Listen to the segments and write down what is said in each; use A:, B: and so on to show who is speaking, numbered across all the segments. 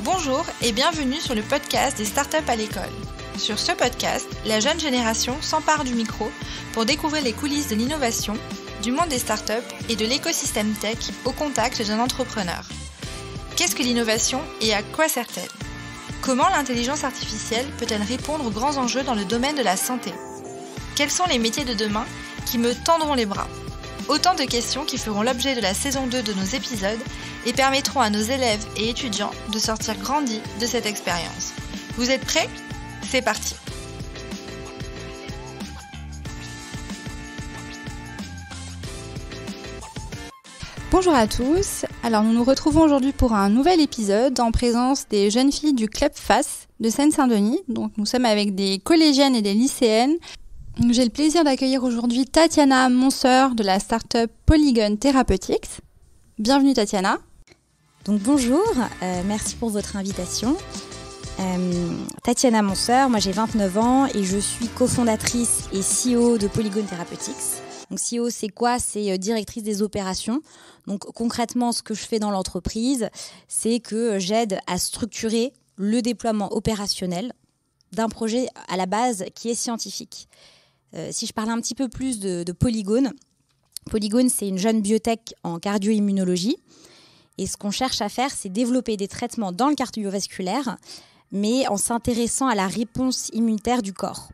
A: Bonjour et bienvenue sur le podcast des startups à l'école. Sur ce podcast, la jeune génération s'empare du micro pour découvrir les coulisses de l'innovation, du monde des startups et de l'écosystème tech au contact d'un entrepreneur. Qu'est-ce que l'innovation et à quoi sert-elle ? Comment l'intelligence artificielle peut-elle répondre aux grands enjeux dans le domaine de la santé ? Quels sont les métiers de demain qui me tendront les bras ? Autant de questions qui feront l'objet de la saison 2 de nos épisodes et permettront à nos élèves et étudiants de sortir grandis de cette expérience. Vous êtes prêts ? C'est parti !
B: Bonjour à tous, alors nous nous retrouvons aujourd'hui pour un nouvel épisode en présence des jeunes filles du Club FAS de Seine-Saint-Denis. Donc nous sommes avec des collégiennes et des lycéennes. J'ai le plaisir d'accueillir aujourd'hui Tatiana Monseur de la start-up Polygon Therapeutics. Bienvenue Tatiana.
C: Donc bonjour, merci pour votre invitation. Tatiana Monseur, moi j'ai 29 ans et je suis cofondatrice et CEO de Polygon Therapeutics. Donc CEO c'est quoi ? C'est directrice des opérations. Donc concrètement ce que je fais dans l'entreprise, c'est que j'aide à structurer le déploiement opérationnel d'un projet à la base qui est scientifique. Si je parle un petit peu plus de Polygon, Polygon c'est une jeune biotech en cardio-immunologie et ce qu'on cherche à faire c'est développer des traitements dans le cardiovasculaire mais en s'intéressant à la réponse immunitaire du corps.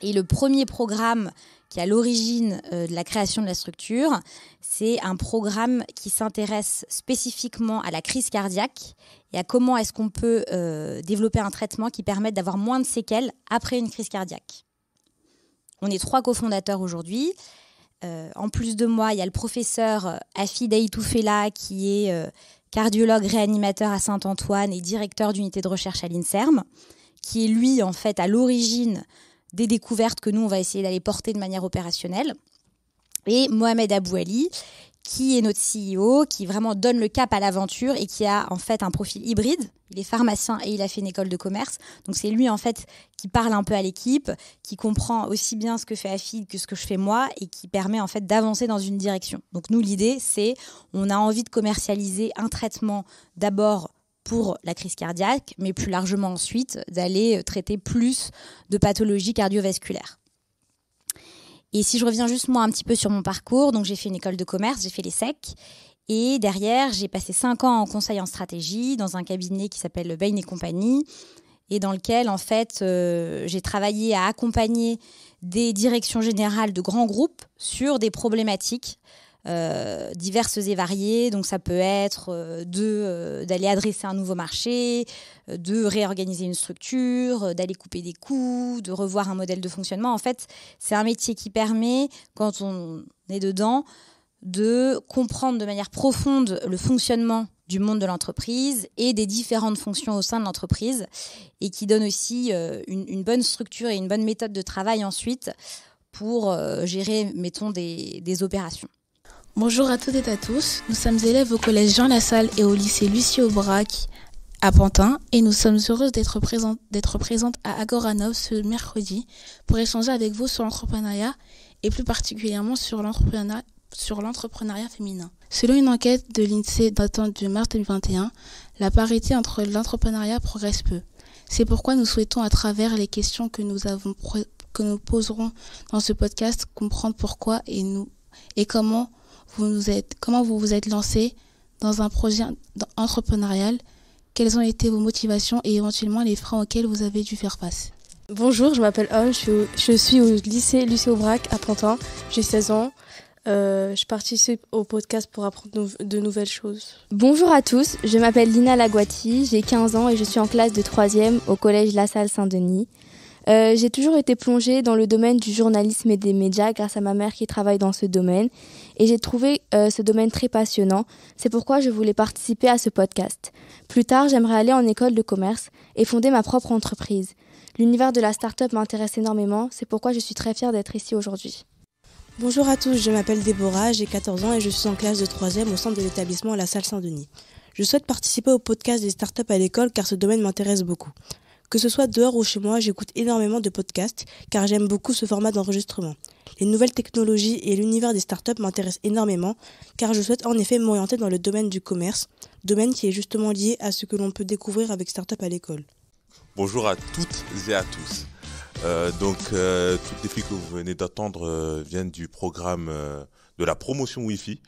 C: Et le premier programme qui est à l'origine de la création de la structure, c'est un programme qui s'intéresse spécifiquement à la crise cardiaque et à comment est-ce qu'on peut développer un traitement qui permette d'avoir moins de séquelles après une crise cardiaque. On est 3 cofondateurs aujourd'hui. En plus de moi, il y a le professeur Afid Aïtoufela qui est cardiologue réanimateur à Saint-Antoine et directeur d'unité de recherche à l'INSERM, qui est lui en fait à l'origine des découvertes que nous on va essayer d'aller porter de manière opérationnelle. Et Mohamed Abouali, qui est notre CEO, qui vraiment donne le cap à l'aventure et qui a en fait un profil hybride. Il est pharmacien et il a fait une école de commerce. Donc c'est lui en fait qui parle un peu à l'équipe, qui comprend aussi bien ce que fait Afid que ce que je fais moi et qui permet en fait d'avancer dans une direction. Donc nous l'idée c'est, on a envie de commercialiser un traitement d'abord pour la crise cardiaque, mais plus largement ensuite d'aller traiter plus de pathologies cardiovasculaires. Et si je reviens juste moi un petit peu sur mon parcours, donc j'ai fait une école de commerce, j'ai fait l'ESSEC et derrière j'ai passé 5 ans en conseil en stratégie dans un cabinet qui s'appelle Bain & Compagnie et dans lequel en fait j'ai travaillé à accompagner des directions générales de grands groupes sur des problématiques diverses et variées. Donc ça peut être d'aller adresser un nouveau marché, de réorganiser une structure, d'aller couper des coûts, de revoir un modèle de fonctionnement. En fait, c'est un métier qui permet, quand on est dedans, de comprendre de manière profonde le fonctionnement du monde de l'entreprise et des différentes fonctions au sein de l'entreprise et qui donne aussi une bonne structure et une bonne méthode de travail ensuite pour gérer, mettons, des opérations.
D: Bonjour à toutes et à tous, nous sommes élèves au collège Jean Lassalle et au lycée Lucie Aubrac à Pantin et nous sommes heureuses d'être présentes à Agoranov ce mercredi pour échanger avec vous sur l'entrepreneuriat et plus particulièrement sur l'entrepreneuriat féminin. Selon une enquête de l'INSEE datant de mars 2021, la parité entre l'entrepreneuriat progresse peu. C'est pourquoi nous souhaitons à travers les questions que nous poserons dans ce podcast comprendre pourquoi et comment vous vous êtes lancé dans un projet entrepreneurial, quelles ont été vos motivations et éventuellement les freins auxquels vous avez dû faire face.
E: Bonjour, je m'appelle Homme, je suis au lycée Lucie Aubrac à Pantin, j'ai 16 ans. Je participe au podcast pour apprendre de nouvelles choses.
F: Bonjour à tous, je m'appelle Lina Laguati, j'ai 15 ans et je suis en classe de 3e au collège La Salle Saint-Denis. J'ai toujours été plongée dans le domaine du journalisme et des médias grâce à ma mère qui travaille dans ce domaine et j'ai trouvé ce domaine très passionnant. C'est pourquoi je voulais participer à ce podcast. Plus tard, j'aimerais aller en école de commerce et fonder ma propre entreprise. L'univers de la start-up m'intéresse énormément, c'est pourquoi je suis très fière d'être ici aujourd'hui.
G: Bonjour à tous, je m'appelle Déborah, j'ai 14 ans et je suis en classe de 3e au sein de l'établissement La Salle Saint-Denis. Je souhaite participer au podcast des startups à l'école car ce domaine m'intéresse beaucoup. Que ce soit dehors ou chez moi, j'écoute énormément de podcasts car j'aime beaucoup ce format d'enregistrement. Les nouvelles technologies et l'univers des startups m'intéressent énormément car je souhaite en effet m'orienter dans le domaine du commerce, domaine qui est justement lié à ce que l'on peut découvrir avec Startup à l'école.
H: Bonjour à toutes et à tous. Toutes les filles que vous venez d'entendre viennent du programme de la promotion Wi-Fi,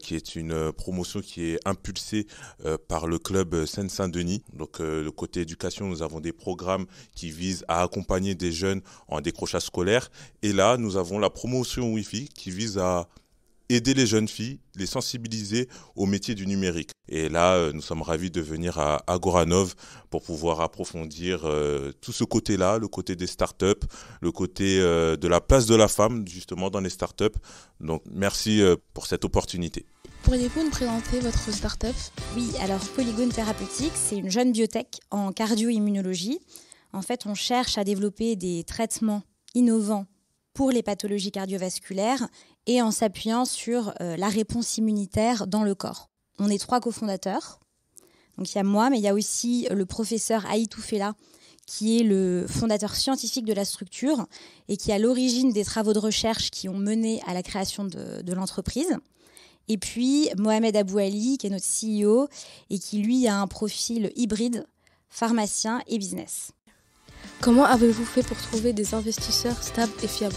H: qui est une promotion qui est impulsée par le club Seine-Saint-Denis. Donc le côté éducation, nous avons des programmes qui visent à accompagner des jeunes en décrochage scolaire. Et là, nous avons la promotion Wi-Fi qui vise à aider les jeunes filles, les sensibiliser au métier du numérique. Et là, nous sommes ravis de venir à Agoranov pour pouvoir approfondir tout ce côté-là, le côté des startups, le côté de la place de la femme justement dans les startups. Donc merci pour cette opportunité.
D: Pourriez-vous nous présenter votre startup ?
C: Oui, alors Polygone Therapeutics, c'est une jeune biotech en cardio-immunologie. En fait, on cherche à développer des traitements innovants pour les pathologies cardiovasculaires et en s'appuyant sur la réponse immunitaire dans le corps. On est 3 cofondateurs. Donc il y a moi, mais il y a aussi le professeur Aïtou Fella, qui est le fondateur scientifique de la structure et qui est à l'origine des travaux de recherche qui ont mené à la création de l'entreprise. Et puis Mohamed Abou Ali, qui est notre CEO et qui lui a un profil hybride, pharmacien et business.
E: Comment avez-vous fait pour trouver des investisseurs stables et fiables ?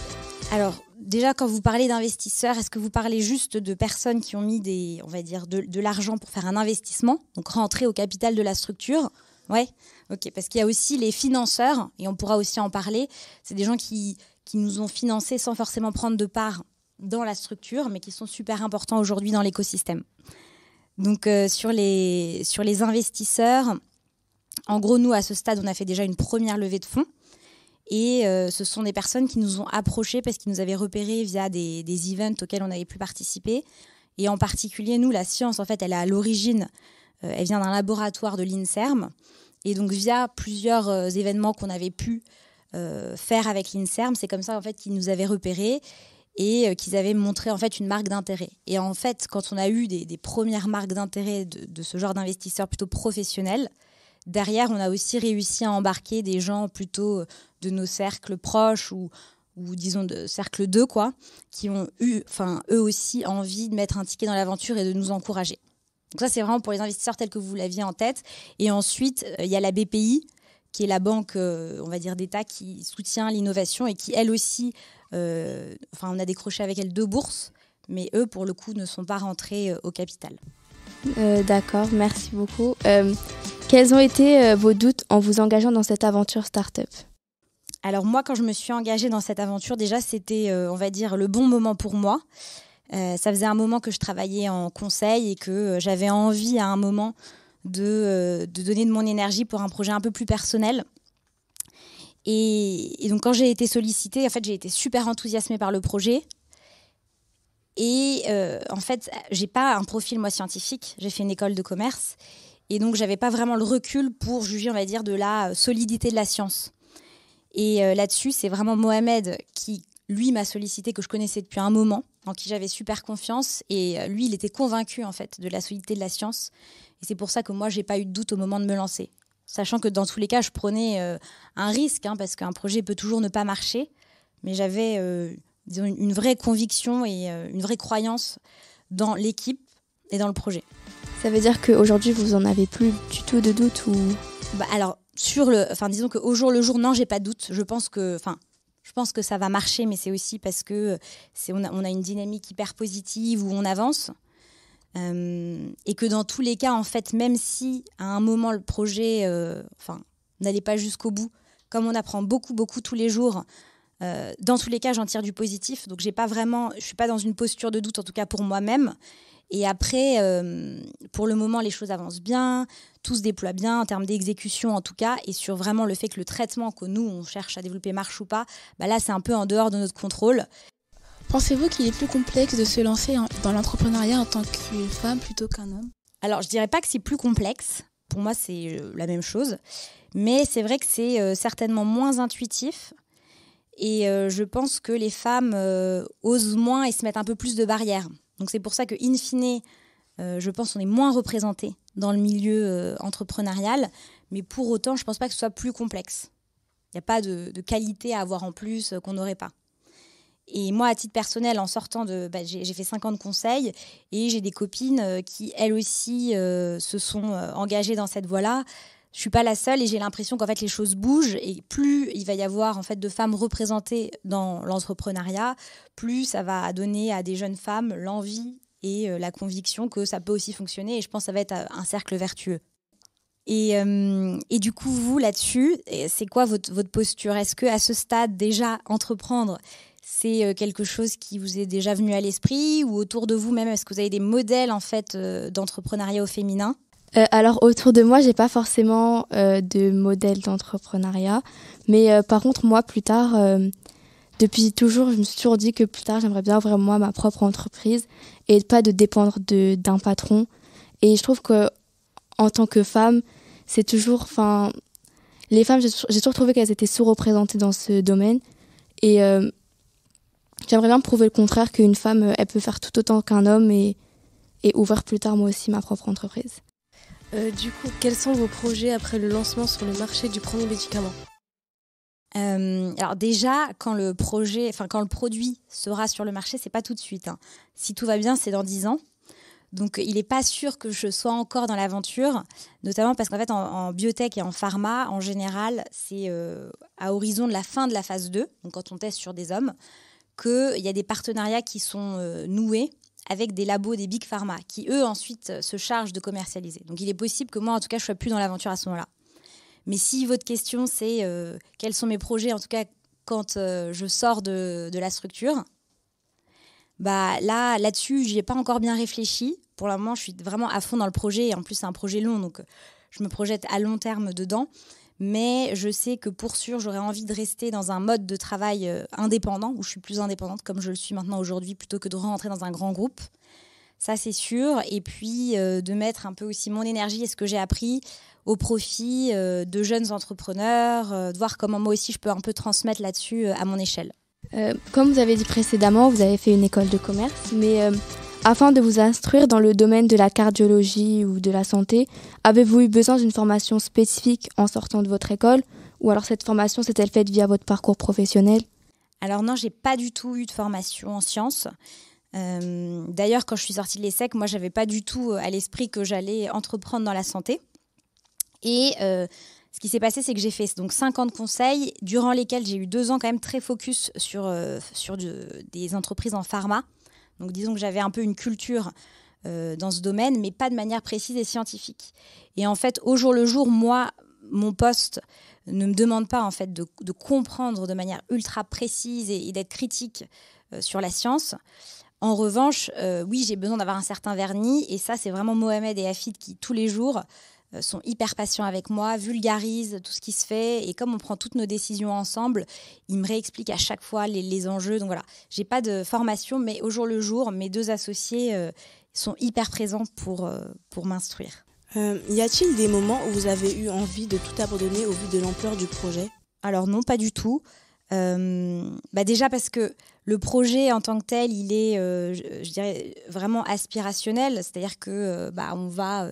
C: Alors, déjà, quand vous parlez d'investisseurs, est-ce que vous parlez juste de personnes qui ont mis de l'argent pour faire un investissement, donc rentrer au capital de la structure ? Ouais, ok, parce qu'il y a aussi les financeurs, et on pourra aussi en parler. C'est des gens qui nous ont financés sans forcément prendre de part dans la structure, mais qui sont super importants aujourd'hui dans l'écosystème. Donc, sur les investisseurs, en gros, nous, à ce stade, on a fait déjà une première levée de fonds. Et ce sont des personnes qui nous ont approchés parce qu'ils nous avaient repérés via des events auxquels on avait pu participer. Et en particulier, nous, la science, en fait, elle est à l'origine, elle vient d'un laboratoire de l'INSERM. Et donc, via plusieurs événements qu'on avait pu faire avec l'INSERM, c'est comme ça, en fait, qu'ils nous avaient repérés et qu'ils avaient montré, en fait, une marque d'intérêt. Et en fait, quand on a eu des premières marques d'intérêt de ce genre d'investisseurs plutôt professionnels, derrière, on a aussi réussi à embarquer des gens plutôt de nos cercles proches ou disons de cercle 2, quoi, qui ont eu, eux aussi, envie de mettre un ticket dans l'aventure et de nous encourager. Donc ça, c'est vraiment pour les investisseurs tels que vous l'aviez en tête. Et ensuite, il y a la BPI, qui est la banque, on va dire, d'État qui soutient l'innovation et qui, elle aussi, on a décroché avec elle 2 bourses, mais eux, pour le coup, ne sont pas rentrés au capital.
F: D'accord, merci beaucoup. Quels ont été vos doutes en vous engageant dans cette aventure start-up ?
C: Alors moi, quand je me suis engagée dans cette aventure, déjà, c'était, on va dire, le bon moment pour moi. Ça faisait un moment que je travaillais en conseil et que j'avais envie à un moment de donner de mon énergie pour un projet un peu plus personnel. Et donc quand j'ai été sollicitée, en fait, j'ai été super enthousiasmée par le projet. Et en fait, j'ai pas un profil, moi, scientifique. J'ai fait une école de commerce. Et donc, j'avais pas vraiment le recul pour juger, on va dire, de la solidité de la science. Et là-dessus, c'est vraiment Mohamed qui, lui, m'a sollicité, que je connaissais depuis un moment, en qui j'avais super confiance. Et lui, il était convaincu, en fait, de la solidité de la science. Et c'est pour ça que moi, j'ai pas eu de doute au moment de me lancer. Sachant que dans tous les cas, je prenais un risque, parce qu'un projet peut toujours ne pas marcher. Mais j'avais disons, une vraie conviction et une vraie croyance dans l'équipe et dans le projet.
F: Ça veut dire qu'aujourd'hui, vous en avez plus du tout de doute ou...
C: Alors, disons qu'au jour le jour, non, j'ai pas de doute. Je pense que ça va marcher, mais c'est aussi parce que on a une dynamique hyper positive où on avance. Et que dans tous les cas, en fait, même si à un moment le projet n'allait pas jusqu'au bout, comme on apprend beaucoup, beaucoup tous les jours, dans tous les cas, j'en tire du positif. Donc, je suis pas dans une posture de doute, en tout cas pour moi-même. Et après, pour le moment, les choses avancent bien, tout se déploie bien en termes d'exécution en tout cas, et sur vraiment le fait que le traitement que nous, on cherche à développer marche ou pas, là, c'est un peu en dehors de notre contrôle.
D: Pensez-vous qu'il est plus complexe de se lancer dans l'entrepreneuriat en tant que femme plutôt qu'un homme ?
C: Alors, je dirais pas que c'est plus complexe. Pour moi, c'est la même chose. Mais c'est vrai que c'est certainement moins intuitif. Et je pense que les femmes osent moins et se mettent un peu plus de barrières. Donc c'est pour ça que, in fine, je pense qu'on est moins représenté dans le milieu entrepreneurial. Mais pour autant, je ne pense pas que ce soit plus complexe. Il n'y a pas de qualité à avoir en plus qu'on n'aurait pas. Et moi, à titre personnel, en sortant j'ai fait 5 ans de conseil et j'ai des copines qui, elles aussi, se sont engagées dans cette voie-là. Je ne suis pas la seule et j'ai l'impression qu'en fait, les choses bougent. Et plus il va y avoir en fait, de femmes représentées dans l'entrepreneuriat, plus ça va donner à des jeunes femmes l'envie et la conviction que ça peut aussi fonctionner. Et je pense que ça va être un cercle vertueux. Et du coup, vous, là-dessus, c'est quoi votre posture ? Est-ce qu'à ce stade, déjà, entreprendre, c'est quelque chose qui vous est déjà venu à l'esprit ou autour de vous même, est-ce que vous avez des modèles en fait d'entrepreneuriat au féminin ?
F: Alors autour de moi, j'ai pas forcément de modèle d'entrepreneuriat, mais par contre moi plus tard, depuis toujours, je me suis toujours dit que plus tard j'aimerais bien ouvrir moi ma propre entreprise et pas de dépendre d'un patron. Et je trouve que en tant que femme, c'est toujours, les femmes, j'ai toujours trouvé qu'elles étaient sous-représentées dans ce domaine et j'aimerais bien prouver le contraire qu'une femme, elle peut faire tout autant qu'un homme et ouvrir plus tard moi aussi ma propre entreprise.
E: Du coup, quels sont vos projets après le lancement sur le marché du premier médicament ?
C: Alors déjà, quand le produit sera sur le marché, c'est pas tout de suite. Hein. Si tout va bien, c'est dans 10 ans. Donc, il n'est pas sûr que je sois encore dans l'aventure, notamment parce qu'en fait, en biotech et en pharma, en général, c'est à horizon de la fin de la phase 2, donc quand on teste sur des hommes, qu'il y a des partenariats qui sont noués avec des labos, des big pharma, qui eux ensuite se chargent de commercialiser. Donc il est possible que moi, en tout cas, je ne sois plus dans l'aventure à ce moment-là. Mais si votre question, c'est quels sont mes projets, en tout cas quand je sors de la structure, là-dessus, j'y ai pas encore bien réfléchi. Pour le moment, je suis vraiment à fond dans le projet. Et en plus, c'est un projet long, donc je me projette à long terme dedans. Mais je sais que pour sûr, j'aurais envie de rester dans un mode de travail indépendant, où je suis plus indépendante comme je le suis maintenant aujourd'hui, plutôt que de rentrer dans un grand groupe. Ça, c'est sûr. Et puis, de mettre un peu aussi mon énergie et ce que j'ai appris au profit de jeunes entrepreneurs, de voir comment moi aussi je peux un peu transmettre là-dessus à mon échelle.
F: Comme vous avez dit précédemment, vous avez fait une école de commerce, mais afin de vous instruire dans le domaine de la cardiologie ou de la santé, avez-vous eu besoin d'une formation spécifique en sortant de votre école ? Ou alors cette formation s'est-elle faite via votre parcours professionnel ?
C: Alors non, j'ai pas du tout eu de formation en sciences. D'ailleurs, quand je suis sortie de l'ESSEC, moi, j'avais pas du tout à l'esprit que j'allais entreprendre dans la santé. Et ce qui s'est passé, c'est que j'ai fait donc 5 ans de conseil, durant lesquels j'ai eu 2 ans quand même très focus sur des entreprises en pharma. Donc disons que j'avais un peu une culture dans ce domaine, mais pas de manière précise et scientifique. Et en fait, au jour le jour, moi, mon poste ne me demande pas en fait de comprendre de manière ultra précise et d'être critique sur la science. En revanche, oui, j'ai besoin d'avoir un certain vernis. Et ça, c'est vraiment Mohamed et Hafid qui, tous les jours, sont hyper patients avec moi, vulgarisent tout ce qui se fait. Et comme on prend toutes nos décisions ensemble, ils me réexpliquent à chaque fois les enjeux. Donc voilà, j'ai pas de formation, mais au jour le jour, mes 2 associés sont hyper présents pour m'instruire.
G: Y a-t-il des moments où vous avez eu envie de tout abandonner au vu de l'ampleur du projet ?
C: Alors non, pas du tout. Déjà parce que le projet en tant que tel, il est, je dirais, vraiment aspirationnel. C'est-à-dire que on va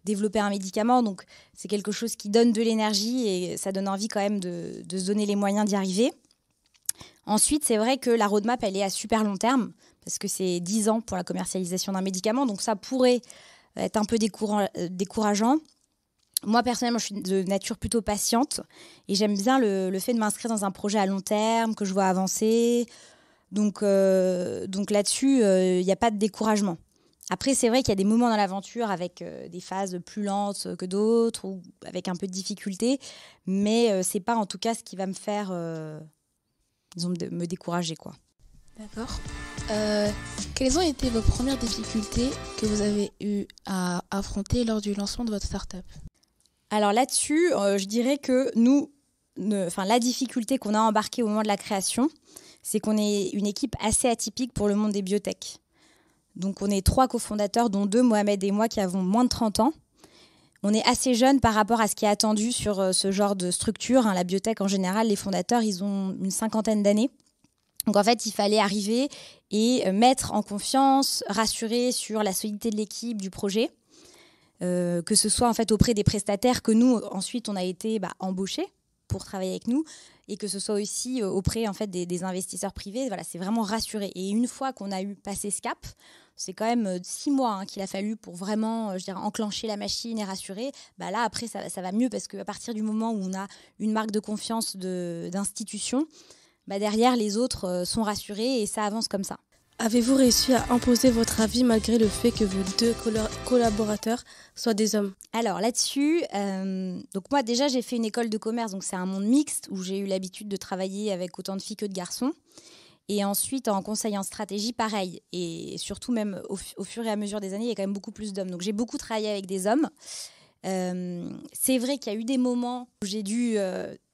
C: développer un médicament, donc c'est quelque chose qui donne de l'énergie et ça donne envie quand même de se donner les moyens d'y arriver. Ensuite, c'est vrai que la roadmap, elle est à super long terme parce que c'est 10 ans pour la commercialisation d'un médicament, donc ça pourrait être un peu décourageant. Moi, personnellement, je suis de nature plutôt patiente et j'aime bien le fait de m'inscrire dans un projet à long terme, que je vois avancer. Donc là-dessus, il n'y a pas de découragement. Après, c'est vrai qu'il y a des moments dans l'aventure avec des phases plus lentes que d'autres ou avec un peu de difficulté, mais ce n'est pas en tout cas ce qui va me faire me décourager, quoi.
D: D'accord. Quelles ont été vos premières difficultés que vous avez eu à affronter lors du lancement de votre start-up ?
C: Alors là-dessus, je dirais que la difficulté qu'on a embarquée au moment de la création, c'est qu'on est une équipe assez atypique pour le monde des biotech. Donc on est 3 cofondateurs, dont 2, Mohamed et moi, qui avons moins de 30 ans. On est assez jeunes par rapport à ce qui est attendu sur ce genre de structure. La biotech, en général, les fondateurs, ils ont une 50aine d'années. Donc en fait, il fallait arriver et mettre en confiance, rassurer sur la solidité de l'équipe, du projet. que ce soit en fait auprès des prestataires que nous, ensuite, on a été embauchés pour travailler avec nous, et que ce soit aussi auprès en fait des investisseurs privés. Voilà, c'est vraiment rassuré. Et une fois qu'on a passé ce cap, c'est quand même 6 mois qu'il a fallu pour vraiment, enclencher la machine et rassurer. Là, après, ça va mieux, parce qu'à partir du moment où on a une marque de confiance d'institution, derrière, les autres sont rassurés et ça avance comme ça.
E: Avez-vous réussi à imposer votre avis malgré le fait que vos 2 collaborateurs soient des hommes?
C: Alors là-dessus, donc moi déjà j'ai fait une école de commerce, donc c'est un monde mixte où j'ai eu l'habitude de travailler avec autant de filles que de garçons. Et ensuite en conseil en stratégie, pareil. Et surtout même au fur et à mesure des années, il y a quand même beaucoup plus d'hommes. Donc j'ai beaucoup travaillé avec des hommes. C'est vrai qu'il y a eu des moments où j'ai dû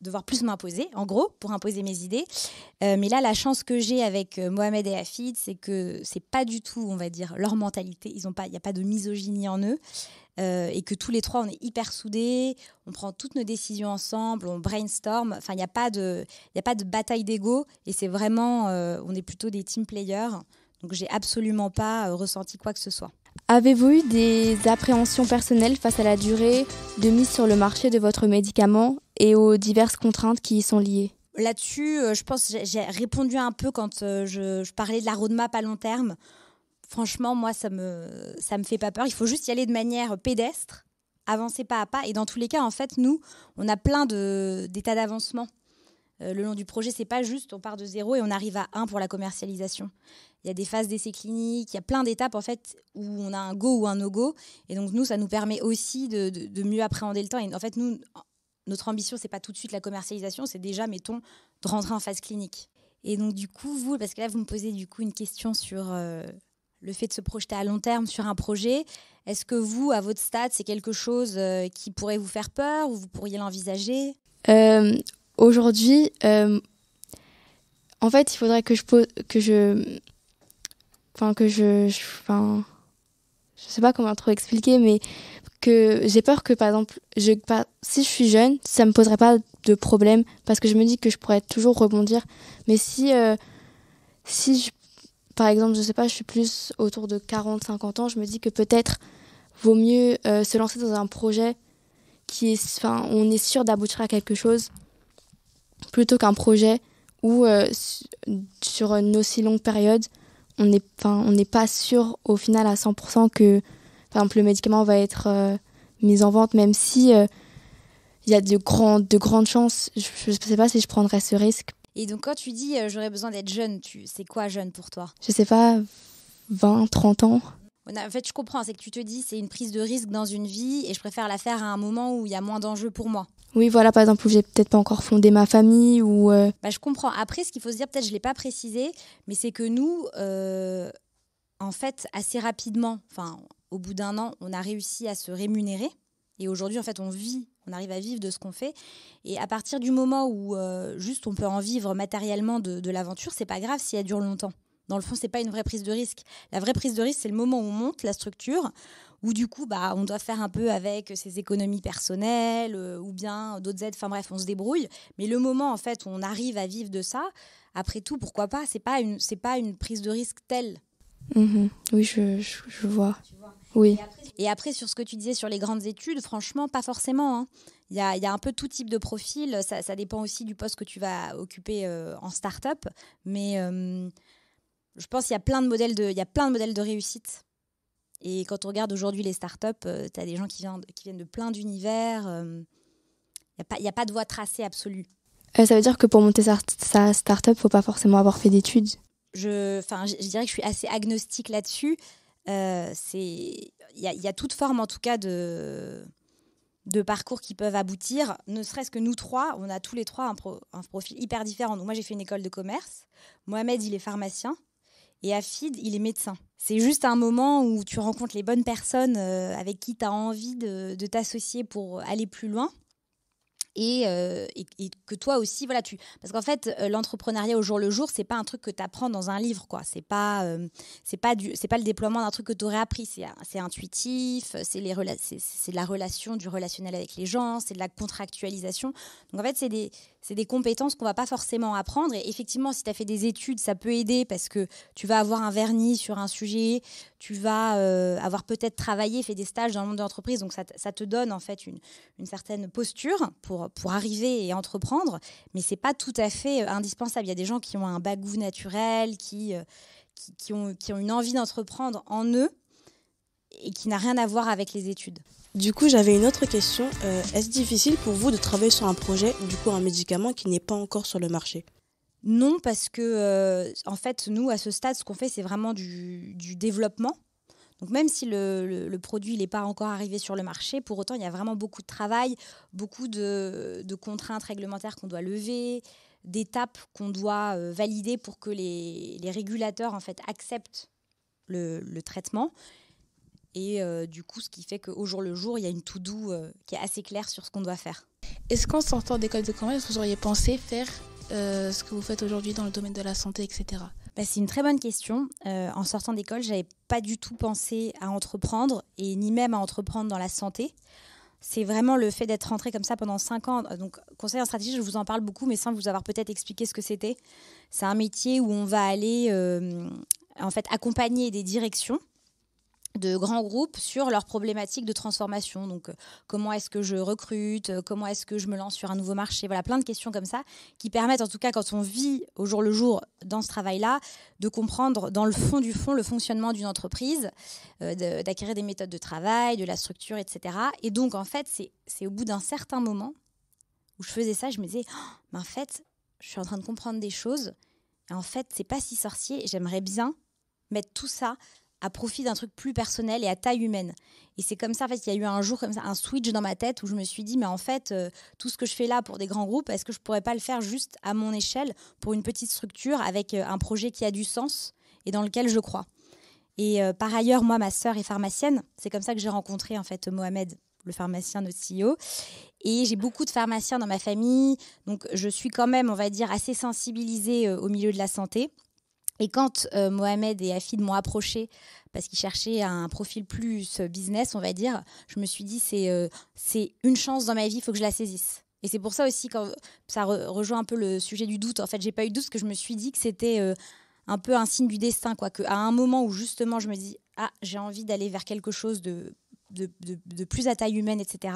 C: devoir plus m'imposer, en gros, pour imposer mes idées. Mais là, la chance que j'ai avec Mohamed et Hafid, c'est que c'est pas du tout, on va dire, leur mentalité. Il n'y a pas de misogynie en eux. Et que tous les 3, on est hyper soudés, on prend toutes nos décisions ensemble, on brainstorm. Enfin, il n'y a pas de bataille d'ego. Et c'est vraiment, on est plutôt des team players. Donc, j'ai absolument pas ressenti quoi que ce soit.
F: Avez-vous eu des appréhensions personnelles face à la durée de mise sur le marché de votre médicament et aux diverses contraintes qui y sont liées?
C: Là-dessus, je pense que j'ai répondu un peu quand je parlais de la roadmap à long terme. Franchement, moi, ça me fait pas peur. Il faut juste y aller de manière pédestre, avancer pas à pas. Et dans tous les cas, en fait, nous, on a plein d'états d'avancement. Le long du projet, c'est pas juste on part de 0 et on arrive à 1 pour la commercialisation. Il y a des phases d'essais cliniques, il y a plein d'étapes en fait où on a un go ou un no-go. Et donc nous, ça nous permet aussi de mieux appréhender le temps. Et en fait, nous, notre ambition, c'est pas tout de suite la commercialisation, c'est déjà, mettons, de rentrer en phase clinique. Et donc du coup, vous, parce que là, vous me posez du coup une question sur le fait de se projeter à long terme sur un projet. Est-ce que vous, à votre stade, c'est quelque chose qui pourrait vous faire peur ou vous pourriez l'envisager ?
F: Aujourd'hui, en fait, il faudrait que je sais pas comment trop expliquer, mais que j'ai peur que, par exemple, si je suis jeune, ça me poserait pas de problème, parce que je me dis que je pourrais toujours rebondir. Mais si par exemple, je sais pas, je suis plus autour de 40-50 ans, je me dis que peut-être vaut mieux se lancer dans un projet on est sûr d'aboutir à quelque chose, plutôt qu'un projet où sur une aussi longue période, on n'est pas sûr au final à 100% que, par exemple, le médicament va être mis en vente, même si il y a de grandes chances. Je ne sais pas si je prendrais ce risque.
C: Et donc quand tu dis j'aurais besoin d'être jeune, c'est quoi jeune pour toi ?
F: Je sais pas, 20, 30 ans.
C: En fait, je comprends, c'est que tu te dis c'est une prise de risque dans une vie et je préfère la faire à un moment où il y a moins d'enjeux pour moi.
F: Oui, voilà, par exemple, où j'ai peut-être pas encore fondé ma famille ou...
C: je comprends. Après, ce qu'il faut se dire, peut-être je l'ai pas précisé, mais c'est que nous, en fait, assez rapidement, au bout d'1 an, on a réussi à se rémunérer. Et aujourd'hui, en fait, on arrive à vivre de ce qu'on fait. Et à partir du moment où juste on peut en vivre matériellement de l'aventure, c'est pas grave si elle dure longtemps. Dans le fond, c'est pas une vraie prise de risque. La vraie prise de risque, c'est le moment où on monte la structure, où du coup, on doit faire un peu avec ses économies personnelles ou bien d'autres aides. Enfin bref, on se débrouille. Mais le moment, en fait, où on arrive à vivre de ça, après tout, pourquoi pas ? C'est pas une prise de risque telle.
F: Oui, je vois. Tu vois. Oui.
C: Et après, sur ce que tu disais sur les grandes études, franchement, pas forcément. Hein. Il y a un peu tout type de profil. Ça dépend aussi du poste que tu vas occuper en start-up. Mais je pense qu'il y a plein de modèles de réussite. Et quand on regarde aujourd'hui les startups, tu as des gens qui viennent de plein d'univers. Il n'y a pas de voie tracée absolue.
F: Ça veut dire que pour monter sa start-up, il ne faut pas forcément avoir fait d'études.
C: Je dirais que je suis assez agnostique là-dessus. Il y a toute forme, en tout cas, de parcours qui peuvent aboutir. Ne serait-ce que nous 3, on a tous les 3 un profil hyper différent. Donc moi, j'ai fait une école de commerce. Mohamed, il est pharmacien. Et Hafid, il est médecin. C'est juste un moment où tu rencontres les bonnes personnes avec qui tu as envie de t'associer pour aller plus loin. Et que toi aussi, voilà, parce qu'en fait, l'entrepreneuriat au jour le jour, c'est pas un truc que tu apprends dans un livre, quoi. C'est pas le déploiement d'un truc que tu aurais appris. C'est intuitif, c'est de la relation, du relationnel avec les gens, c'est de la contractualisation. Donc en fait, c'est des compétences qu'on va pas forcément apprendre. Et effectivement, si tu as fait des études, ça peut aider parce que tu vas avoir un vernis sur un sujet, tu vas avoir peut-être travaillé, fait des stages dans le monde de l'entreprise. Donc ça te donne en fait une certaine posture pour arriver et entreprendre. Mais c'est pas tout à fait indispensable. Il y a des gens qui ont un bagou naturel, qui ont une envie d'entreprendre en eux et qui n'a rien à voir avec les études.
G: Du coup, j'avais une autre question. Est-ce difficile pour vous de travailler sur un projet, du coup un médicament qui n'est pas encore sur le marché ?
C: Non, parce que en fait, nous, à ce stade, ce qu'on fait, c'est vraiment du développement. Donc même si le produit n'est pas encore arrivé sur le marché, pour autant, il y a vraiment beaucoup de travail, beaucoup de contraintes réglementaires qu'on doit lever, d'étapes qu'on doit valider pour que les régulateurs en fait, acceptent le traitement. Et du coup, ce qui fait qu'au jour le jour, il y a une to-do qui est assez claire sur ce qu'on doit faire.
D: Est-ce qu'en sortant d'école de commerce, vous auriez pensé faire ce que vous faites aujourd'hui dans le domaine de la santé, etc.
C: C'est une très bonne question. En sortant d'école, je n'avais pas du tout pensé à entreprendre et ni même à entreprendre dans la santé. C'est vraiment le fait d'être rentrée comme ça pendant 5 ans. Donc, conseil en stratégie, je vous en parle beaucoup, mais sans vous avoir peut-être expliqué ce que c'était. C'est un métier où on va aller en fait, accompagner des directions de grands groupes sur leurs problématiques de transformation. Donc, comment est-ce que je recrute ? Comment est-ce que je me lance sur un nouveau marché ? Voilà, plein de questions comme ça qui permettent, en tout cas, quand on vit au jour le jour dans ce travail-là, de comprendre dans le fond du fond le fonctionnement d'une entreprise, d'acquérir des méthodes de travail, de la structure, etc. Et donc, en fait, c'est au bout d'un certain moment où je faisais ça, je me disais, mais en fait, je suis en train de comprendre des choses. Et en fait, c'est pas si sorcier. Et j'aimerais bien mettre tout ça à profit d'un truc plus personnel et à taille humaine. Et c'est comme ça, en fait, il y a eu un jour comme ça, un switch dans ma tête où je me suis dit, mais en fait, tout ce que je fais là pour des grands groupes, est-ce que je pourrais pas le faire juste à mon échelle pour une petite structure avec un projet qui a du sens et dans lequel je crois. Et par ailleurs, moi, ma sœur est pharmacienne. C'est comme ça que j'ai rencontré, en fait, Mohamed, le pharmacien, notre CEO. Et j'ai beaucoup de pharmaciens dans ma famille. Donc, je suis quand même, on va dire, assez sensibilisée au milieu de la santé. Et quand Mohamed et Afid m'ont approché parce qu'ils cherchaient un profil plus business, on va dire, je me suis dit c'est une chance dans ma vie, il faut que je la saisisse. Et c'est pour ça aussi quand ça rejoint un peu le sujet du doute. En fait, j'ai pas eu de doute parce que je me suis dit que c'était un peu un signe du destin, quoi. Qu'à un moment où justement je me dis j'ai envie d'aller vers quelque chose de plus à taille humaine, etc.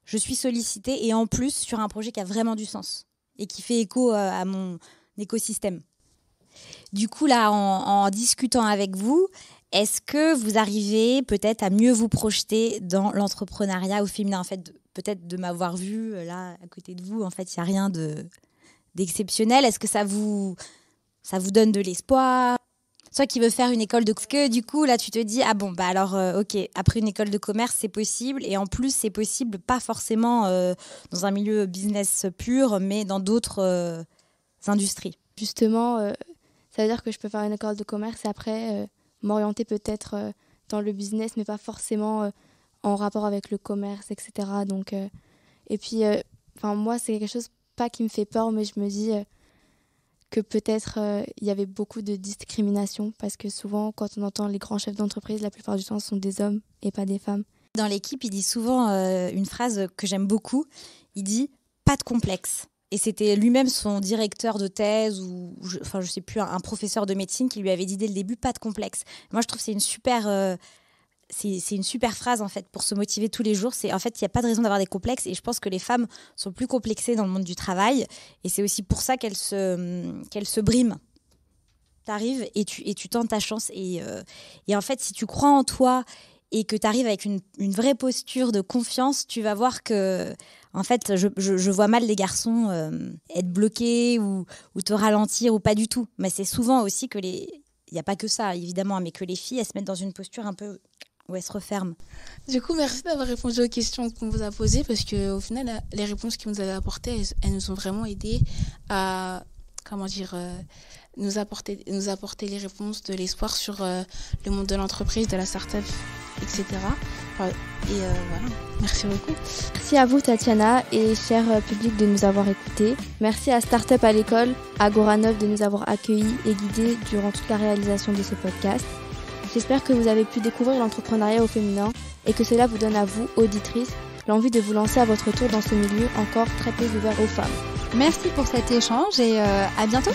C: Je suis sollicitée et en plus sur un projet qui a vraiment du sens et qui fait écho à mon écosystème. Du coup, là, en discutant avec vous, est-ce que vous arrivez peut-être à mieux vous projeter dans l'entrepreneuriat au féminin ? En fait, peut-être de m'avoir vu là, à côté de vous, en fait, il n'y a rien d'exceptionnel. Est-ce que ça vous donne de l'espoir ? Toi qui veux faire une école de... Est-ce que du coup, là, tu te dis, alors, ok, après une école de commerce, c'est possible. Et en plus, c'est possible pas forcément dans un milieu business pur, mais dans d'autres industries.
F: Justement... ça veut dire que je peux faire une école de commerce et après m'orienter peut-être dans le business, mais pas forcément en rapport avec le commerce, etc. Donc, et puis, moi, c'est quelque chose pas qui me fait peur, mais je me dis que peut-être il y avait beaucoup de discrimination parce que souvent, quand on entend les grands chefs d'entreprise, la plupart du temps, ce sont des hommes et pas des femmes.
C: Dans l'équipe, il dit souvent une phrase que j'aime beaucoup. Il dit « pas de complexe ». Et c'était lui-même son directeur de thèse ou je sais plus, un professeur de médecine qui lui avait dit dès le début, pas de complexe. Moi, je trouve que c'est une super phrase en fait pour se motiver tous les jours. C'est en fait, il n'y a pas de raison d'avoir des complexes et je pense que les femmes sont plus complexées dans le monde du travail et c'est aussi pour ça qu'elles se briment. T'arrives et tu tentes ta chance et en fait, si tu crois en toi et que tu arrives avec une vraie posture de confiance, tu vas voir que, en fait, je vois mal les garçons être bloqués ou te ralentir ou pas du tout. Mais c'est souvent aussi que il n'y a pas que ça, évidemment, mais que les filles, elles se mettent dans une posture un peu où elles se referment.
D: Du coup, merci d'avoir répondu aux questions qu'on vous a posées parce qu'au final, les réponses que vous nous avez apportées, elles nous ont vraiment aidé à, nous apporter les réponses de l'espoir sur le monde de l'entreprise, de la start-up, etc. Et voilà, merci beaucoup.
F: Merci à vous Tatiana et cher public de nous avoir écoutés. Merci à Startup à l'école, à Agora 9 de nous avoir accueillis et guidés durant toute la réalisation de ce podcast. J'espère que vous avez pu découvrir l'entrepreneuriat au féminin et que cela vous donne à vous, auditrices, l'envie de vous lancer à votre tour dans ce milieu encore très peu ouvert aux femmes.
B: Merci pour cet échange et à bientôt.